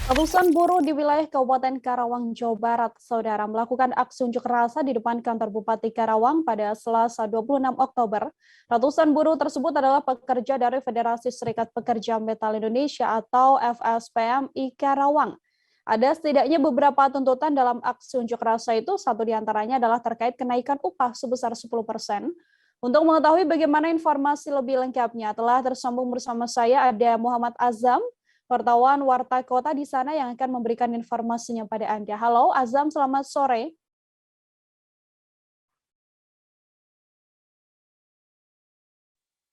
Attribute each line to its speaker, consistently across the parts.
Speaker 1: Ratusan buruh di wilayah Kabupaten Karawang, Jawa Barat, Saudara, melakukan aksi unjuk rasa di depan kantor Bupati Karawang pada Selasa 26 Oktober. Ratusan buruh tersebut adalah pekerja dari Federasi Serikat Pekerja Metal Indonesia atau FSPMI Karawang. Ada setidaknya beberapa tuntutan dalam aksi unjuk rasa itu, satu diantaranya adalah terkait kenaikan upah sebesar 10%. Untuk mengetahui bagaimana informasi lebih lengkapnya, telah tersambung bersama saya ada Muhammad Azam, wartawan Warta Kota di sana yang akan memberikan informasinya pada Anda. Halo Azam, selamat sore.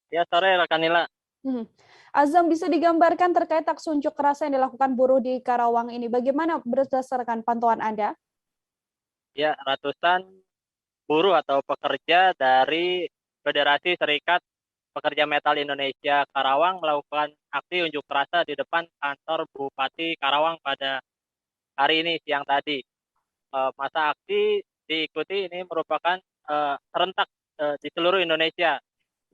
Speaker 2: Ya, sore rekan Nila.
Speaker 1: Hmm. Azam, bisa digambarkan terkait aksi unjuk rasa yang dilakukan buruh di Karawang ini. Bagaimana berdasarkan pantauan Anda?
Speaker 2: Ya, ratusan buruh atau pekerja dari Federasi Serikat Pekerja Metal Indonesia Karawang melakukan aksi unjuk rasa di depan kantor Bupati Karawang pada hari ini siang tadi. Masa aksi diikuti ini merupakan serentak di seluruh Indonesia.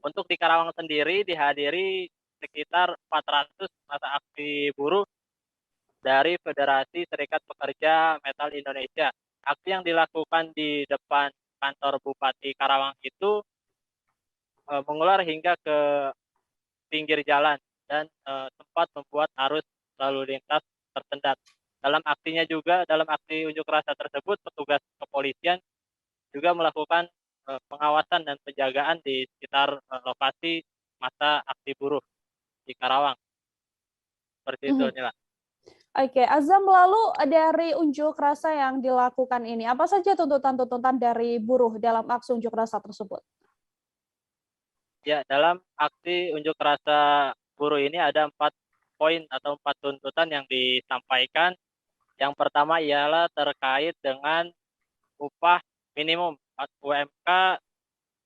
Speaker 2: Untuk di Karawang sendiri dihadiri sekitar 400 masa aksi buruh dari Federasi Serikat Pekerja Metal Indonesia. Aksi yang dilakukan di depan kantor Bupati Karawang itu mengular hingga ke pinggir jalan dan sempat membuat arus lalu lintas tersendat. Dalam aksi unjuk rasa tersebut, petugas kepolisian juga melakukan pengawasan dan penjagaan di sekitar lokasi masa aksi buruh di Karawang. Seperti itu,
Speaker 1: Mhm.
Speaker 2: Nila.
Speaker 1: Oke, Azam, lalu dari unjuk rasa yang dilakukan ini, apa saja tuntutan-tuntutan dari buruh dalam aksi unjuk rasa tersebut?
Speaker 2: Ya, dalam aksi unjuk rasa buruh ini ada 4 poin atau 4 tuntutan yang disampaikan. Yang pertama ialah terkait dengan upah minimum UMK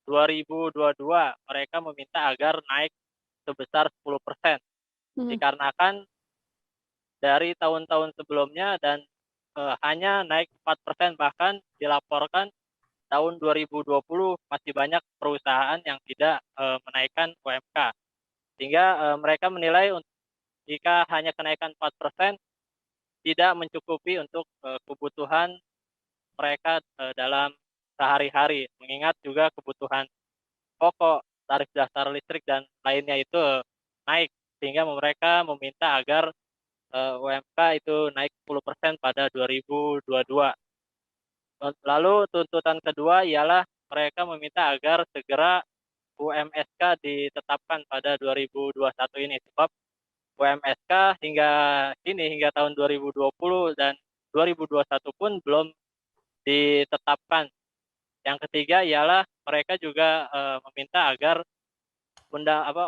Speaker 2: 2022. Mereka meminta agar naik sebesar 10%.
Speaker 1: Mhm.
Speaker 2: Dikarenakan dari tahun-tahun sebelumnya dan hanya naik 4%, bahkan dilaporkan tahun 2020 masih banyak perusahaan yang tidak menaikkan UMK. Sehingga mereka menilai jika hanya kenaikan 4% tidak mencukupi untuk kebutuhan mereka dalam sehari-hari, mengingat juga kebutuhan pokok, tarif dasar listrik dan lainnya itu naik, sehingga mereka meminta agar UMK itu naik 10% pada 2022. Lalu tuntutan kedua ialah mereka meminta agar segera UMSK ditetapkan pada 2021 ini, sebab UMSK hingga tahun 2020 dan 2021 pun belum ditetapkan. Yang ketiga ialah mereka juga meminta agar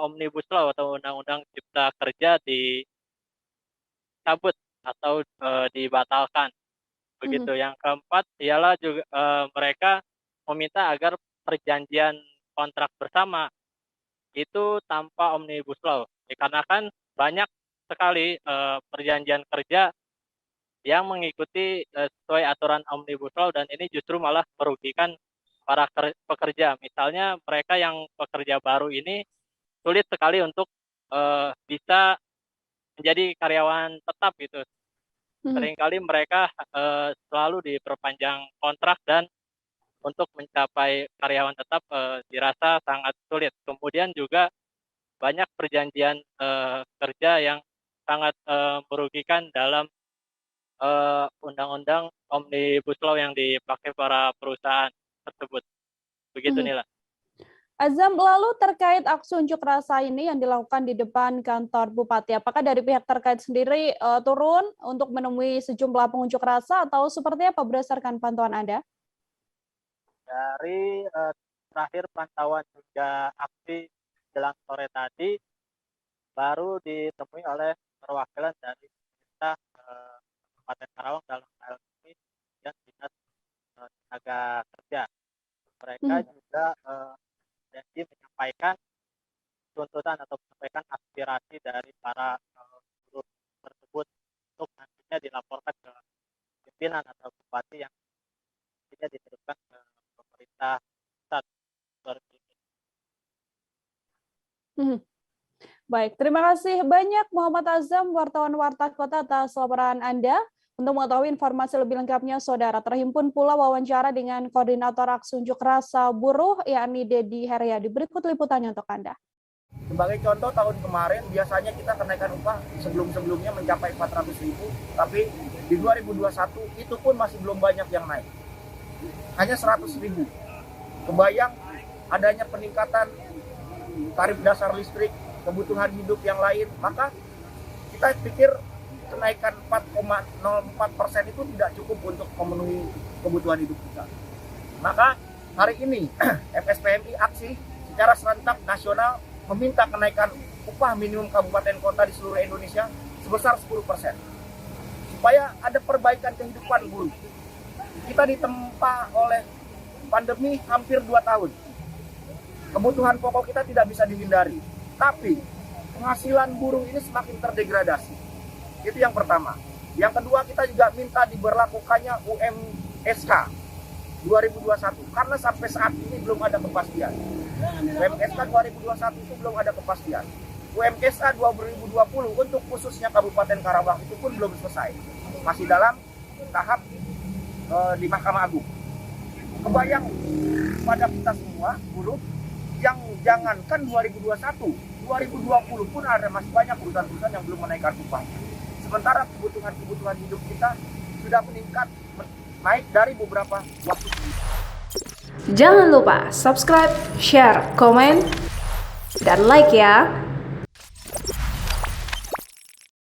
Speaker 2: Omnibus Law atau Undang-Undang Cipta Kerja dicabut atau dibatalkan.
Speaker 1: Mhm.
Speaker 2: Begitu. Yang keempat ialah juga mereka meminta agar perjanjian kontrak bersama itu tanpa Omnibus Law. Dikarenakan banyak sekali perjanjian kerja yang mengikuti sesuai aturan Omnibus Law, dan ini justru malah merugikan para pekerja. Misalnya mereka yang pekerja baru ini sulit sekali untuk bisa menjadi karyawan tetap gitu.
Speaker 1: Mhm.
Speaker 2: Seringkali mereka selalu diperpanjang kontrak, dan untuk mencapai karyawan tetap dirasa sangat sulit. Kemudian juga banyak perjanjian kerja yang sangat merugikan dalam undang-undang Omnibus Law yang dipakai para perusahaan tersebut. Begitu,
Speaker 1: Mhm.
Speaker 2: Nila.
Speaker 1: Azam, lalu terkait aksi unjuk rasa ini yang dilakukan di depan kantor Bupati, apakah dari pihak terkait sendiri turun untuk menemui sejumlah pengunjuk rasa atau seperti apa berdasarkan pantauan Anda?
Speaker 2: Dari terakhir pantauan hingga aksi jelang sore tadi, baru ditemui oleh perwakilan dari pemerintah Kabupaten Karawang, dalam hal ini dan dinas tenaga kerja. Mereka
Speaker 1: Mhm.
Speaker 2: juga janji menyampaikan tuntutan atau menyampaikan aspirasi dari para buruh tersebut untuk nantinya dilaporkan ke pimpinan atau bupati yang nantinya diteruskan ke pemerintah pusat. Seperti itu.
Speaker 1: Mhm. Baik, terima kasih banyak Muhammad Azam, wartawan Warta Kota atas laporan Anda. Untuk mengetahui informasi lebih lengkapnya, Saudara, terhimpun pula wawancara dengan Koordinator Aksi Unjuk Rasa Buruh, yakni Dedi Heryadi. Berikut liputannya untuk Anda.
Speaker 3: Sebagai contoh, tahun kemarin biasanya kita kenaikan upah sebelum-sebelumnya mencapai 400.000, tapi di 2021 itu pun masih belum banyak yang naik. Hanya 100.000. Kebayang adanya peningkatan tarif dasar listrik, kebutuhan hidup yang lain, maka kita pikir kenaikan 4,04% itu tidak cukup untuk memenuhi kebutuhan hidup kita. Maka hari ini FSPMI aksi secara serentak nasional meminta kenaikan upah minimum kabupaten kota di seluruh Indonesia sebesar 10%. Supaya ada perbaikan kehidupan buruh. Kita ditempa oleh pandemi hampir 2 tahun. Kebutuhan pokok kita tidak bisa dihindari. Tapi penghasilan buruh ini semakin terdegradasi. Itu yang pertama. Yang kedua, kita juga minta diberlakukannya UMSK 2021 karena sampai saat ini belum ada kepastian. UMSK 2021 itu belum ada kepastian. UMSK 2020 untuk khususnya Kabupaten Karawang itu pun belum selesai. Masih dalam tahap di Mahkamah Agung. Kebayang pada kita semua buruh yang jangankan 2021, 2020 pun ada masih banyak perusahaan-perusahaan yang belum menaikkan upahnya. Sementara kebutuhan hidup kita sudah meningkat naik dari beberapa waktu.
Speaker 4: Jangan lupa subscribe, share, komen, dan like ya.